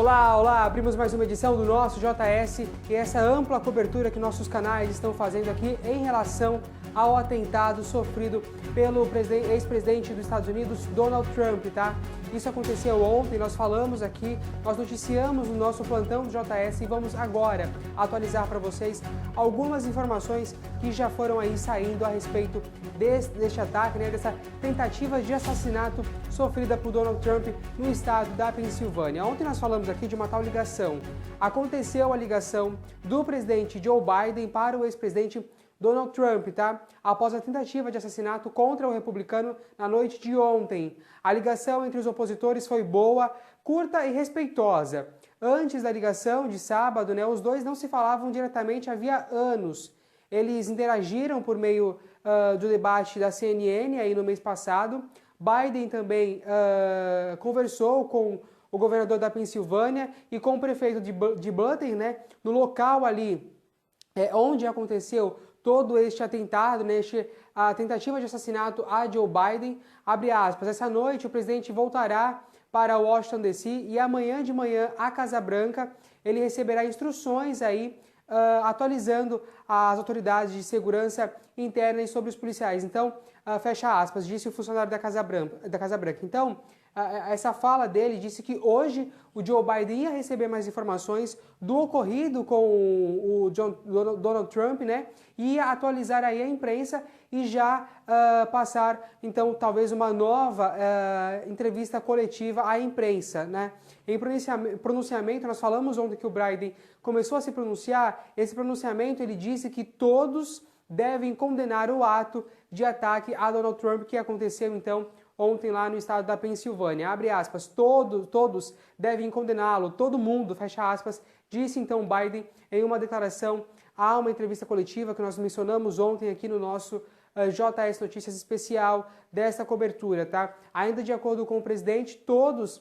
Olá, olá! Abrimos mais uma edição do nosso JS e essa ampla cobertura que nossos canais estão fazendo aqui em relação ao atentado sofrido pelo ex-presidente dos Estados Unidos, Donald Trump, tá? Isso aconteceu ontem, nós falamos aqui, nós noticiamos no nosso plantão do JS e vamos agora atualizar para vocês algumas informações que já foram aí saindo a respeito deste ataque, né, dessa tentativa de assassinato sofrida por Donald Trump no estado da Pensilvânia. Ontem nós falamos aqui de uma tal ligação. Aconteceu a ligação do presidente Joe Biden para o ex-presidente Donald Trump, tá? Após a tentativa de assassinato contra o republicano na noite de ontem. A ligação entre os opositores foi boa, curta e respeitosa. Antes da ligação de sábado, né, os dois não se falavam diretamente havia anos. Eles interagiram por meio do debate da CNN aí no mês passado. Biden também conversou com o governador da Pensilvânia e com o prefeito de Butler, né, no local ali onde aconteceu todo este atentado, né, a tentativa de assassinato a Joe Biden. Abre aspas, essa noite o presidente voltará para Washington DC e amanhã de manhã a Casa Branca ele receberá instruções aí atualizando as autoridades de segurança interna e sobre os policiais. Então, fecha aspas, disse o funcionário da Casa Branca. Então, essa fala dele disse que hoje o Joe Biden ia receber mais informações do ocorrido com o Donald Trump, né? Ia atualizar aí a imprensa e já passar, então, talvez uma nova entrevista coletiva à imprensa, né? Em pronunciamento, nós falamos ontem que o Biden começou a se pronunciar. Esse pronunciamento, ele disse que todos devem condenar o ato de ataque a Donald Trump que aconteceu, então, ontem lá no estado da Pensilvânia. Abre aspas, todos devem condená-lo, todo mundo, fecha aspas, disse então Biden em uma declaração a uma entrevista coletiva que nós mencionamos ontem aqui no nosso JS Notícias especial desta cobertura, tá? Ainda de acordo com o presidente, todas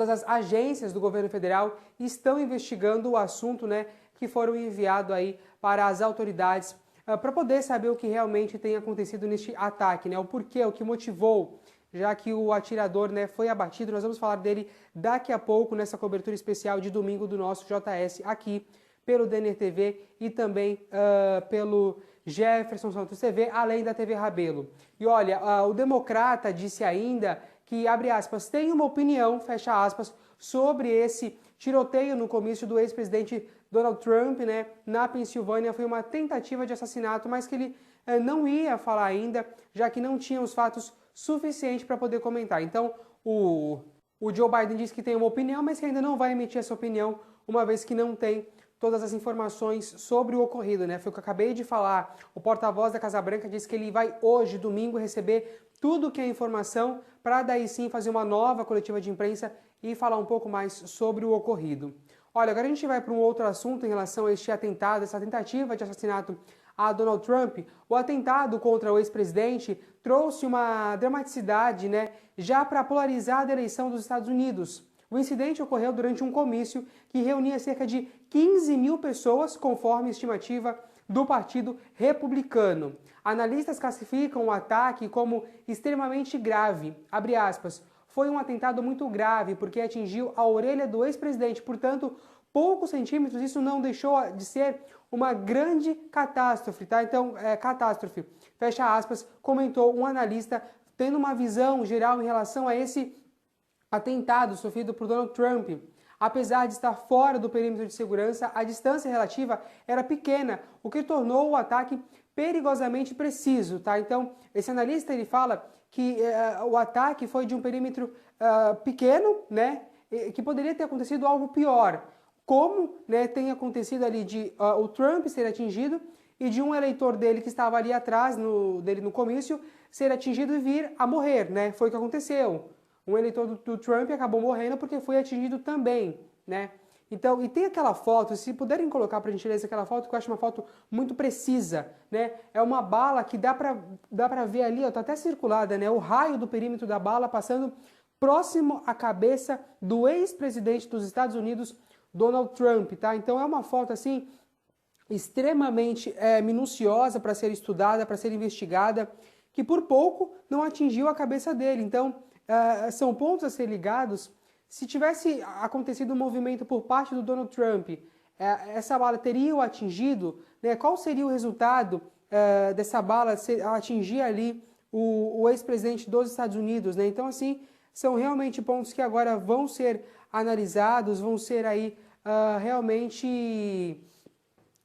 as agências do governo federal estão investigando o assunto, né, que foram enviados aí para as autoridades para poder saber o que realmente tem acontecido neste ataque, né, o porquê, o que motivou, já que o atirador, né, foi abatido. Nós vamos falar dele daqui a pouco nessa cobertura especial de domingo do nosso JS aqui pelo DNR TV e também pelo Jefferson Santos TV, além da TV Rabelo. E olha, o democrata disse ainda que, abre aspas, tem uma opinião, fecha aspas, sobre esse tiroteio no comício do ex-presidente Donald Trump, né, na Pensilvânia. Foi uma tentativa de assassinato, mas que ele não ia falar ainda, já que não tinha os fatos suficientes para poder comentar. Então, o Joe Biden disse que tem uma opinião, mas que ainda não vai emitir essa opinião, uma vez que não tem todas as informações sobre o ocorrido, né? Foi o que eu acabei de falar. O porta-voz da Casa Branca disse que ele vai hoje, domingo, receber tudo que é informação para daí sim fazer uma nova coletiva de imprensa e falar um pouco mais sobre o ocorrido. Olha, agora a gente vai para um outro assunto em relação a este atentado, essa tentativa de assassinato a Donald Trump. O atentado contra o ex-presidente trouxe uma dramaticidade, né, já para polarizar a eleição dos Estados Unidos. O incidente ocorreu durante um comício que reunia cerca de 15 mil pessoas, conforme estimativa do Partido Republicano. Analistas classificam o ataque como extremamente grave. Abre aspas, foi um atentado muito grave porque atingiu a orelha do ex-presidente, portanto, poucos centímetros, isso não deixou de ser uma grande catástrofe, tá? Então, catástrofe, fecha aspas, comentou um analista tendo uma visão geral em relação a esse atentado sofrido por Donald Trump. Apesar de estar fora do perímetro de segurança, a distância relativa era pequena, o que tornou o ataque perigosamente preciso, tá? Então, esse analista ele fala que o ataque foi de um perímetro pequeno, né? Que poderia ter acontecido algo pior, como, né, tem acontecido ali de o Trump ser atingido e de um eleitor dele que estava ali atrás dele no comício ser atingido e vir a morrer, né? Foi o que aconteceu. Um eleitor do Trump acabou morrendo porque foi atingido também, né? Então, e tem aquela foto, se puderem colocar pra gentileza aquela foto, que eu acho uma foto muito precisa, né? É uma bala que dá pra ver ali, ó, tá até circulada, né? O raio do perímetro da bala passando próximo à cabeça do ex-presidente dos Estados Unidos, Donald Trump, tá? Então é uma foto, assim, extremamente minuciosa para ser estudada, para ser investigada, que por pouco não atingiu a cabeça dele. Então, são pontos a ser ligados se tivesse acontecido um movimento por parte do Donald Trump, essa bala teria o atingido, né? Qual seria o resultado dessa bala atingir ali o ex-presidente dos Estados Unidos, né? Então, assim, são realmente pontos que agora vão ser analisados, vão ser aí realmente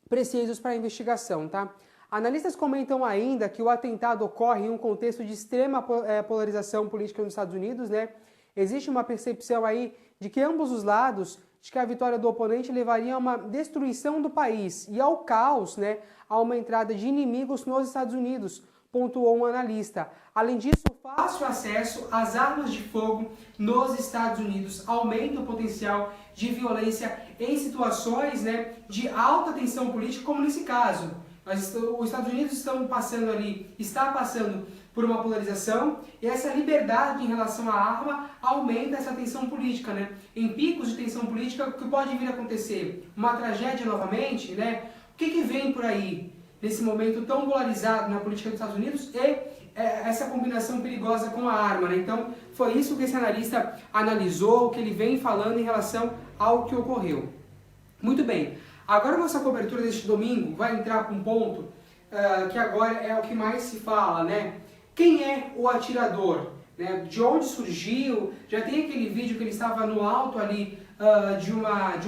precisos para a investigação, tá? Analistas comentam ainda que o atentado ocorre em um contexto de extrema polarização política nos Estados Unidos, né? Existe uma percepção aí de que ambos os lados, de que a vitória do oponente levaria a uma destruição do país e ao caos, né? A uma entrada de inimigos nos Estados Unidos, pontuou um analista. Além disso, o fácil acesso às armas de fogo nos Estados Unidos aumenta o potencial de violência em situações, né, de alta tensão política, como nesse caso. Os Estados Unidos está passando por uma polarização e essa liberdade em relação à arma aumenta essa tensão política, né? Em picos de tensão política, o que pode vir a acontecer? Uma tragédia novamente, né? O que vem por aí nesse momento tão polarizado na política dos Estados Unidos essa combinação perigosa com a arma, né? Então, foi isso que esse analista analisou, o que ele vem falando em relação ao que ocorreu. Muito bem. Agora nossa cobertura deste domingo vai entrar com um ponto que agora é o que mais se fala, né? Quem é o atirador? Né? De onde surgiu? Já tem aquele vídeo que ele estava no alto ali de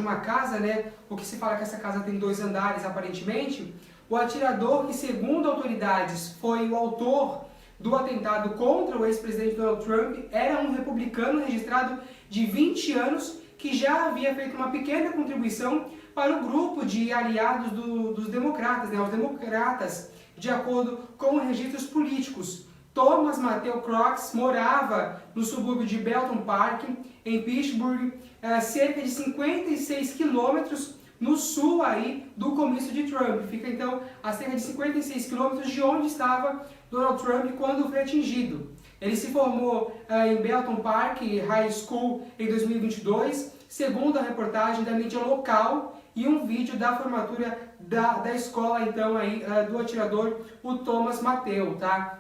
uma casa, né? O que se fala que essa casa tem 2 andares aparentemente. O atirador, que segundo autoridades foi o autor do atentado contra o ex-presidente Donald Trump, era um republicano registrado de 20 anos que já havia feito uma pequena contribuição para o grupo de aliados dos democratas, né? Os democratas, de acordo com registros políticos. Thomas Matthew Crooks morava no subúrbio de Belton Park, em Pittsburgh, cerca de 56 quilômetros no sul aí do comício de Trump. Fica então a cerca de 56 quilômetros de onde estava Donald Trump quando foi atingido. Ele se formou em Belton Park High School em 2022, segundo a reportagem da mídia local e um vídeo da formatura da escola então aí do atirador, o Thomas Matthew, tá?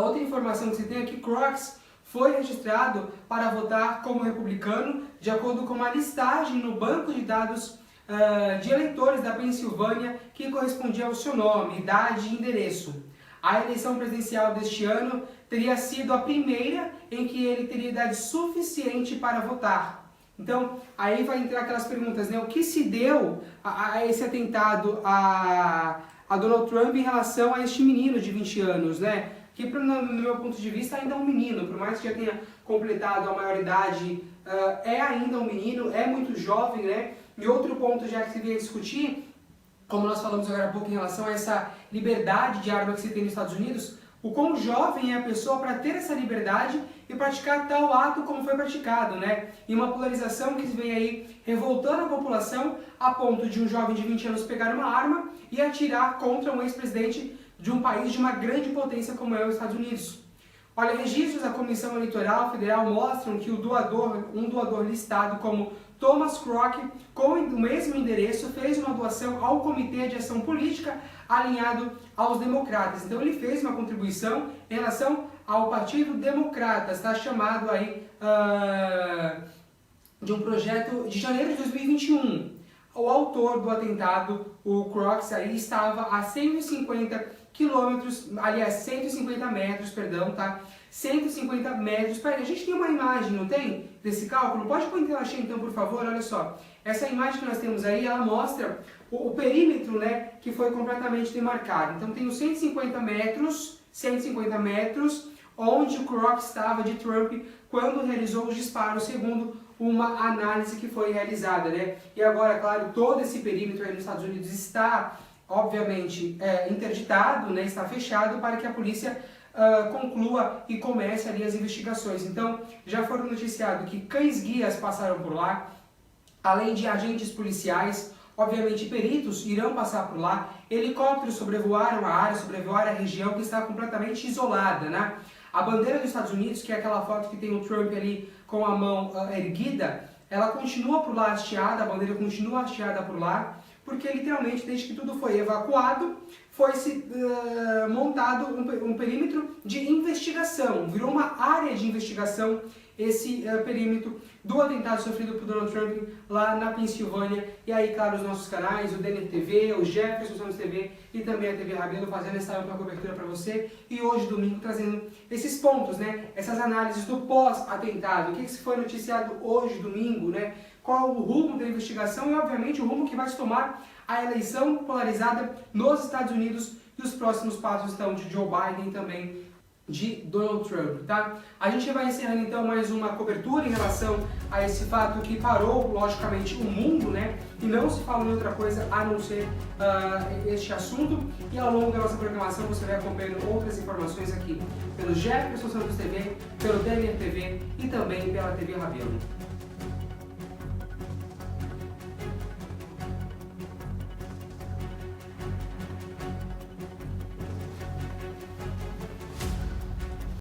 Outra informação que você tem aqui, Crooks foi registrado para votar como republicano, de acordo com uma listagem no banco de dados de eleitores da Pensilvânia que correspondia ao seu nome, idade e endereço. A eleição presidencial deste ano teria sido a primeira em que ele teria idade suficiente para votar. Então, aí vai entrar aquelas perguntas, né? O que se deu a esse atentado a Donald Trump em relação a este menino de 20 anos, né? Que, no meu ponto de vista, ainda é um menino, por mais que já tenha completado a maioridade, é ainda um menino, é muito jovem, né? E outro ponto já que se veio discutir, como nós falamos agora há pouco em relação a essa liberdade de arma que se tem nos Estados Unidos, o quão jovem é a pessoa para ter essa liberdade e praticar tal ato como foi praticado, né? E uma polarização que vem aí revoltando a população a ponto de um jovem de 20 anos pegar uma arma e atirar contra um ex-presidente de um país de uma grande potência como é os Estados Unidos. Olha, registros da Comissão Eleitoral Federal mostram que um doador listado como Thomas Crook, com o mesmo endereço, fez uma doação ao Comitê de Ação Política alinhado aos democratas. Então ele fez uma contribuição em relação ao Partido Democrata, está chamado aí de um projeto de janeiro de 2021. O autor do atentado, o Crooks, aí estava a 150 quilômetros, aliás, 150 metros, perdão, tá? 150 metros. Pera, a gente tem uma imagem, não tem? Desse cálculo? Pode pôr em tela cheia então, por favor, olha só. Essa imagem que nós temos aí, ela mostra o perímetro, né, que foi completamente demarcado. Então tem os 150 metros, onde o Crooks estava de Trump quando realizou os disparos, segundo uma análise que foi realizada, né? E agora, claro, todo esse perímetro aí nos Estados Unidos está, obviamente, interditado, né? Está fechado para que a polícia conclua e comece ali as investigações. Então, já foram noticiados que cães-guias passaram por lá, além de agentes policiais, obviamente peritos irão passar por lá, helicópteros sobrevoaram a área, sobrevoaram a região que está completamente isolada, né? A bandeira dos Estados Unidos, que é aquela foto que tem o Trump ali com a mão erguida, ela continua por lá hasteada, a bandeira continua hasteada por lá, porque literalmente, desde que tudo foi evacuado, foi-se montado um perímetro de investigação, virou uma área de investigação esse perímetro do atentado sofrido por Donald Trump lá na Pensilvânia. E aí, claro, os nossos canais, o Denner TV, o Jefferson Santos TV e também a TV Rabelo fazendo essa ampla cobertura para você. E hoje, domingo, trazendo esses pontos, né? Essas análises do pós-atentado. O que foi noticiado hoje, domingo, né? Qual o rumo da investigação e, obviamente, o rumo que vai se tomar a eleição polarizada nos Estados Unidos e os próximos passos, então, de Joe Biden e também de Donald Trump, tá? A gente vai encerrando, então, mais uma cobertura em relação a esse fato que parou, logicamente, o mundo, né? E não se fala em outra coisa a não ser este assunto. E ao longo da nossa programação você vai acompanhando outras informações aqui pelo Jefferson Santos TV, pelo Denner TV e também pela TV Rabelo.